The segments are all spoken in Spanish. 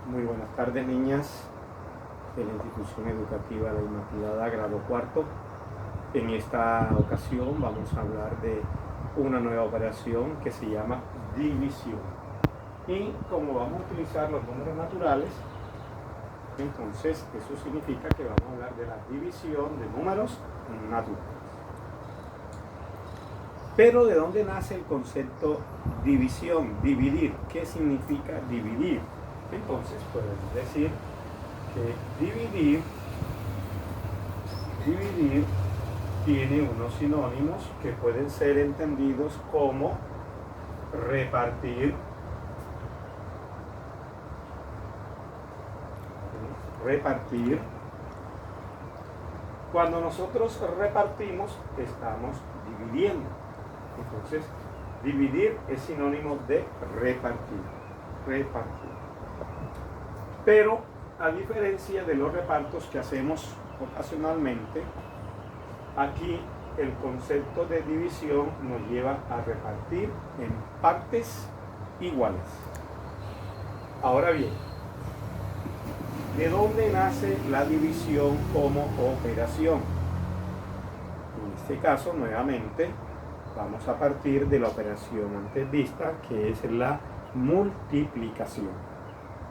Muy buenas tardes, niñas de la institución educativa La Inmaculada, grado cuarto. En esta ocasión vamos a hablar de una nueva operación que se llama división. Y como vamos a utilizar los números naturales, entonces eso significa que vamos a hablar de la división de números naturales. Pero ¿de dónde nace el concepto división? Dividir. ¿Qué significa dividir? Entonces podemos decir que dividir tiene unos sinónimos que pueden ser entendidos como repartir, Cuando nosotros repartimos, estamos dividiendo. Entonces, dividir es sinónimo de repartir. Pero, a diferencia de los repartos que hacemos ocasionalmente, aquí el concepto de división nos lleva a repartir en partes iguales. Ahora bien, ¿de dónde nace la división como operación? En este caso, nuevamente, vamos a partir de la operación antes vista, que es la multiplicación.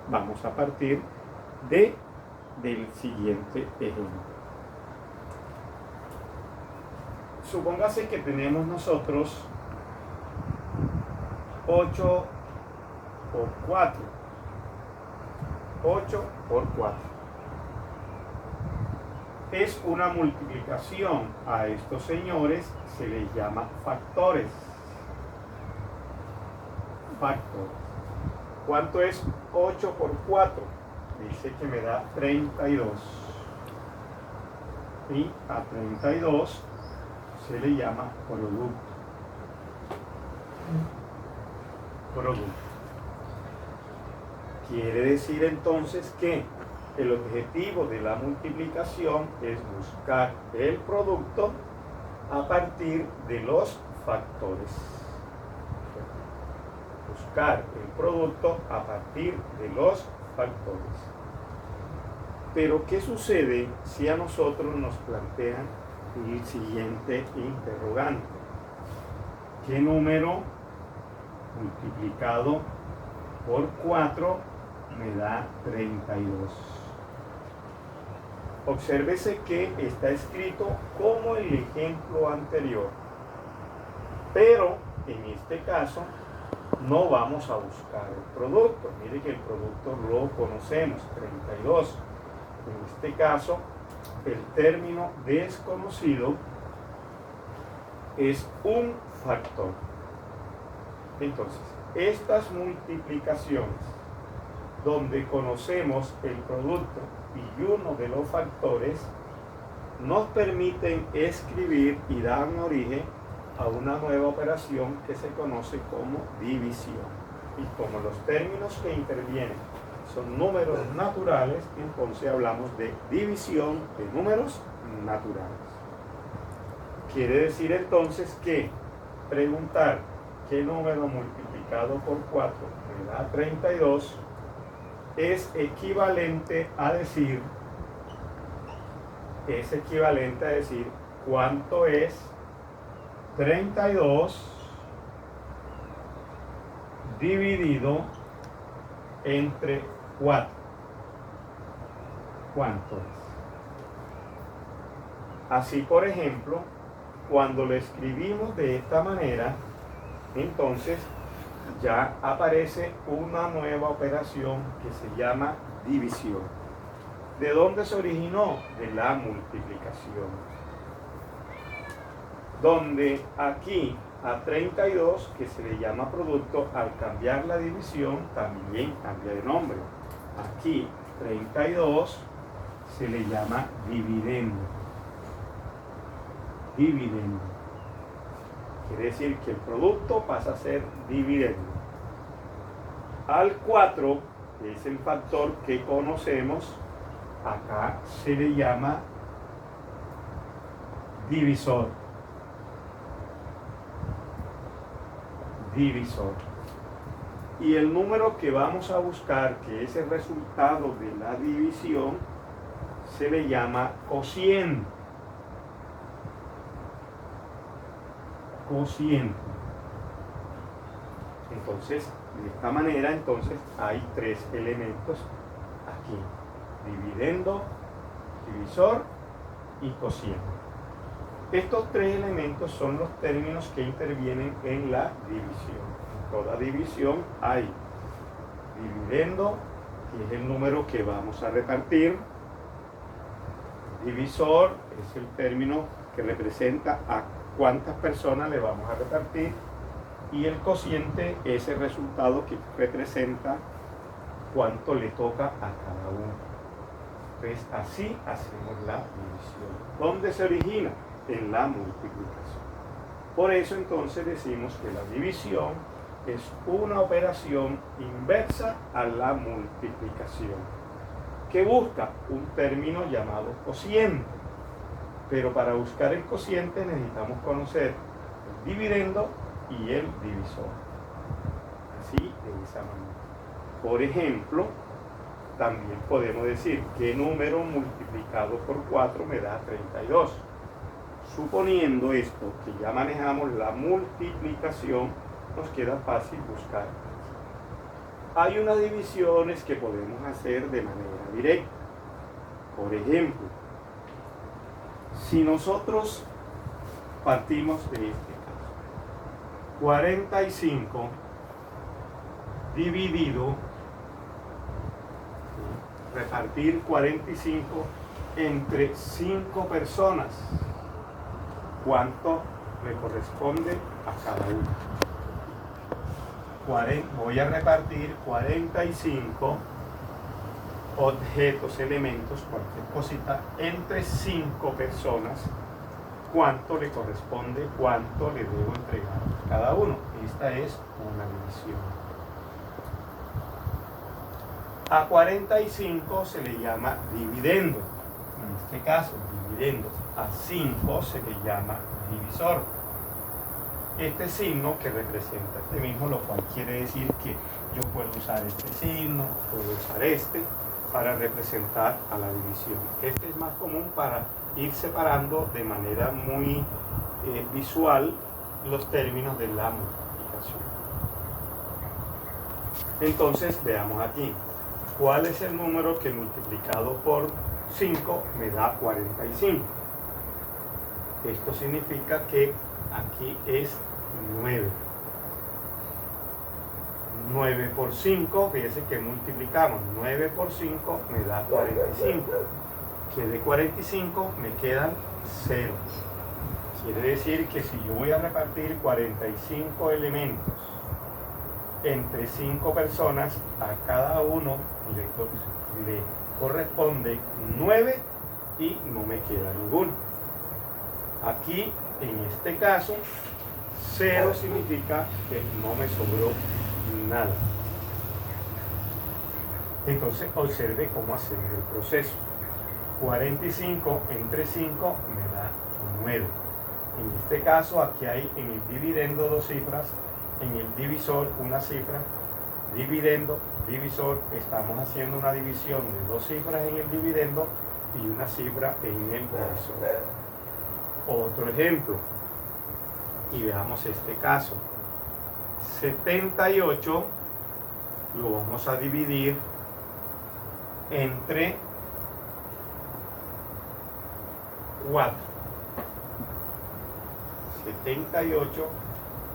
Vamos a partir del siguiente ejemplo. Supóngase que tenemos nosotros 8 por 4. 8 por 4. Es una multiplicación. A estos señores se les llama factores. ¿Cuánto es 8 por 4? Dice que me da 32. Y a 32 se le llama producto. Quiere decir entonces que el objetivo de la multiplicación es buscar el producto a partir de los factores. Buscar el producto a partir de los factores. Pero ¿qué sucede si a nosotros nos plantean el siguiente interrogante? ¿Qué número multiplicado por 4 me da 32? Obsérvese que está escrito como el ejemplo anterior, pero en este caso no vamos a buscar el producto. Mire que el producto lo conocemos, 32. En este caso, el término desconocido es un factor. Entonces, estas multiplicaciones donde conocemos el producto y uno de los factores nos permiten escribir y dar origen a una nueva operación que se conoce como división. Y como los términos que intervienen son números naturales, entonces hablamos de división de números naturales. Quiere decir entonces que preguntar qué número multiplicado por 4 me da 32 es equivalente a decir cuánto es 32 dividido entre 4. ¿Cuánto es? Así, por ejemplo, cuando lo escribimos de esta manera, entonces ya aparece una nueva operación que se llama división. ¿De dónde se originó? De la multiplicación. Donde aquí a 32, que se le llama producto, al cambiar la división también cambia de nombre. Aquí 32 se le llama dividendo. Quiere decir que el producto pasa a ser dividendo. Al 4, que es el factor que conocemos, acá se le llama divisor. Y el número que vamos a buscar, que es el resultado de la división, se le llama cociente. Cociente. Entonces, de esta manera, entonces, hay tres elementos aquí: dividendo, divisor y cociente. Estos tres elementos son los términos que intervienen en la división. En toda división hay dividendo, que es el número que vamos a repartir. Divisor es el término que representa a cuántas personas le vamos a repartir. Y el cociente es el resultado que representa cuánto le toca a cada uno. Entonces, así hacemos la división. ¿Dónde se origina? En la multiplicación. Por eso entonces decimos que la división es una operación inversa a la multiplicación, que busca un término llamado cociente. Pero para buscar el cociente necesitamos conocer el dividendo y el divisor. Así, de esa manera. Por ejemplo, también podemos decir qué número multiplicado por 4 me da 32. Suponiendo esto, que ya manejamos la multiplicación, nos queda fácil buscar. Hay unas divisiones que podemos hacer de manera directa. Por ejemplo, si nosotros partimos de este caso, 45 dividido, repartir 45 entre 5 personas, ¿cuánto le corresponde a cada uno? Voy a repartir 45 objetos, elementos, cualquier cosita, entre 5 personas. ¿Cuánto le corresponde? ¿Cuánto le debo entregar a cada uno? Esta es una división. A 45 se le llama dividendo. En este caso, dividendo. A 5 se le llama divisor. Este signo que representa este mismo, lo cual quiere decir que yo puedo usar este signo, puedo usar este, para representar a la división. Este es más común para ir separando de manera muy visual los términos de la multiplicación. Entonces, veamos aquí. ¿Cuál es el número que multiplicado por 5 me da 45? Esto significa que aquí es 9. 9 por 5, fíjense que multiplicamos. 9 por 5 me da 45. Que de 45 me quedan 0. Quiere decir que si yo voy a repartir 45 elementos entre 5 personas, a cada uno le corresponde 9 y no me queda ninguno. Aquí, en este caso, 0 significa que no me sobró nada. Entonces, observe cómo hacemos el proceso. 45 entre 5 me da 9. En este caso, aquí hay en el dividendo 2 cifras, en el divisor una cifra. Dividendo, divisor, estamos haciendo una división de 2 cifras en el dividendo y una cifra en el divisor. Otro ejemplo, y veamos este caso. 78 lo vamos a dividir entre 4. 78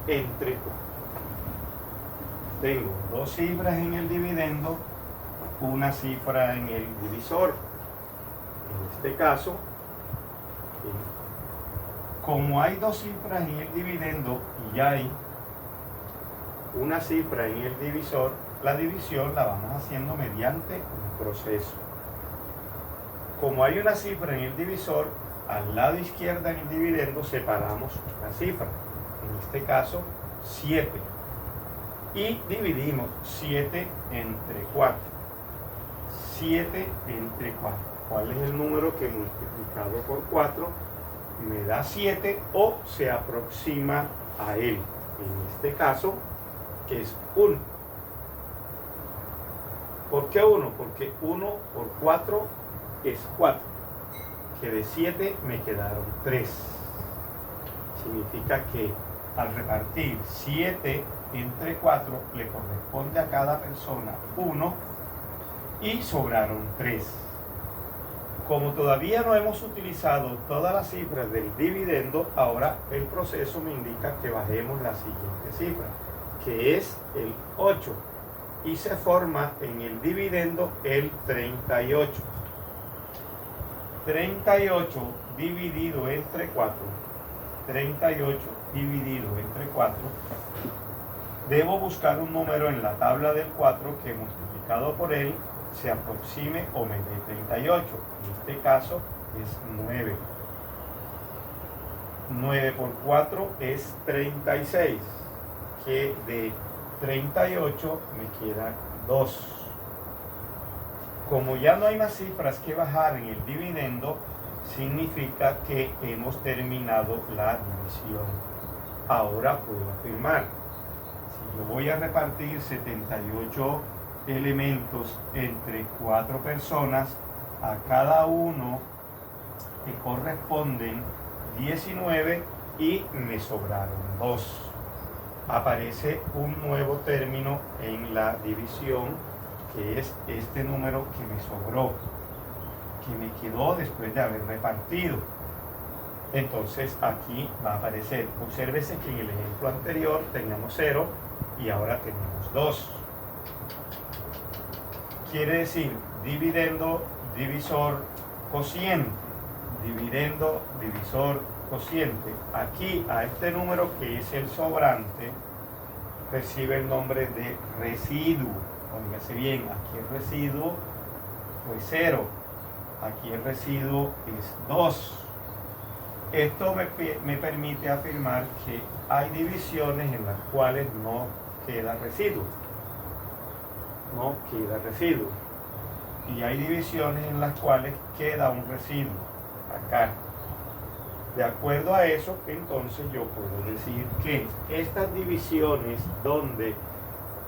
entre 4. Tengo 2 cifras en el dividendo, una cifra en el divisor. En este caso, como hay 2 cifras en el dividendo y hay una cifra en el divisor, la división la vamos haciendo mediante un proceso. Como hay una cifra en el divisor, al lado izquierdo en el dividendo separamos una cifra, en este caso 7, y dividimos 7 entre 4. 7 entre 4. ¿Cuál es el número que multiplicado por 4 me da 7 o se aproxima a él? En este caso, que es 1. ¿Por qué 1? Porque 1 por 4 es 4. Que de 7 me quedaron 3. Significa que al repartir 7 entre 4 le corresponde a cada persona 1 y sobraron 3. Como todavía no hemos utilizado todas las cifras del dividendo, ahora el proceso me indica que bajemos la siguiente cifra, que es el 8, y se forma en el dividendo el 38. 38 dividido entre 4, 38 dividido entre 4, debo buscar un número en la tabla del 4 que multiplicado por él se aproxime o me dé 38. En este caso es 9. 9 por 4 es 36, que de 38 me quedan 2. Como ya no hay más cifras que bajar en el dividendo, significa que hemos terminado la división. Ahora puedo afirmar, si yo voy a repartir 78 elementos entre 4 personas, a cada uno le corresponden 19 y me sobraron 2. Aparece un nuevo término en la división, que es este número que me sobró, que me quedó después de haber repartido. Entonces aquí va a aparecer, obsérvese que en el ejemplo anterior teníamos 0 y ahora tenemos 2. Quiere decir dividendo, divisor, cociente. Dividendo, divisor, cociente. Aquí a este número que es el sobrante recibe el nombre de residuo. Óigase bien, aquí el residuo fue 0. Aquí el residuo es 2. Esto me permite afirmar que hay divisiones en las cuales no queda residuo. No queda residuo. Y hay divisiones en las cuales queda un residuo. Acá. De acuerdo a eso, entonces yo puedo decir que estas divisiones donde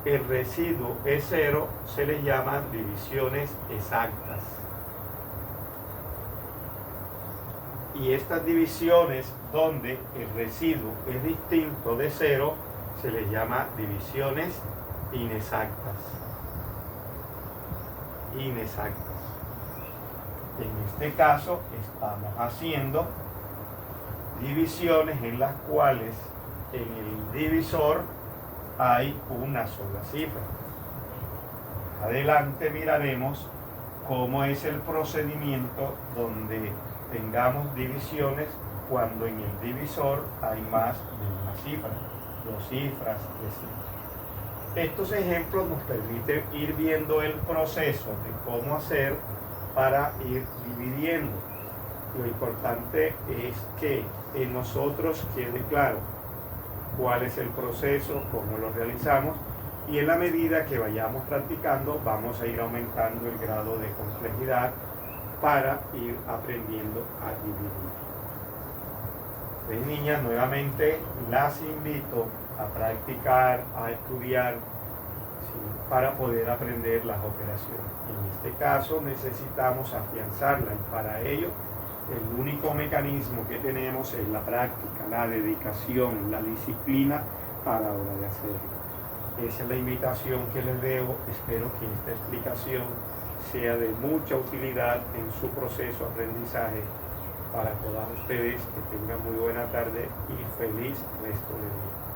el residuo es 0 se les llaman divisiones exactas. Y estas divisiones donde el residuo es distinto de 0 se les llama divisiones inexactas. Inexactas. En este caso estamos haciendo divisiones en las cuales en el divisor hay una sola cifra. Adelante miraremos cómo es el procedimiento donde tengamos divisiones cuando en el divisor hay más de una cifra, 2 cifras, 3 cifras. Estos ejemplos nos permiten ir viendo el proceso de cómo hacer para ir dividiendo. Lo importante es que en nosotros quede claro cuál es el proceso, cómo lo realizamos, y en la medida que vayamos practicando vamos a ir aumentando el grado de complejidad para ir aprendiendo a dividir. Pues, niñas, nuevamente las invito a practicar, a estudiar, ¿sí?, para poder aprender las operaciones. En este caso necesitamos afianzarla y para ello el único mecanismo que tenemos es la práctica, la dedicación, la disciplina a la hora de hacerlo. Esa es la invitación que les dejo. Espero que esta explicación sea de mucha utilidad en su proceso de aprendizaje para todas ustedes. Que tengan muy buena tarde y feliz resto de día.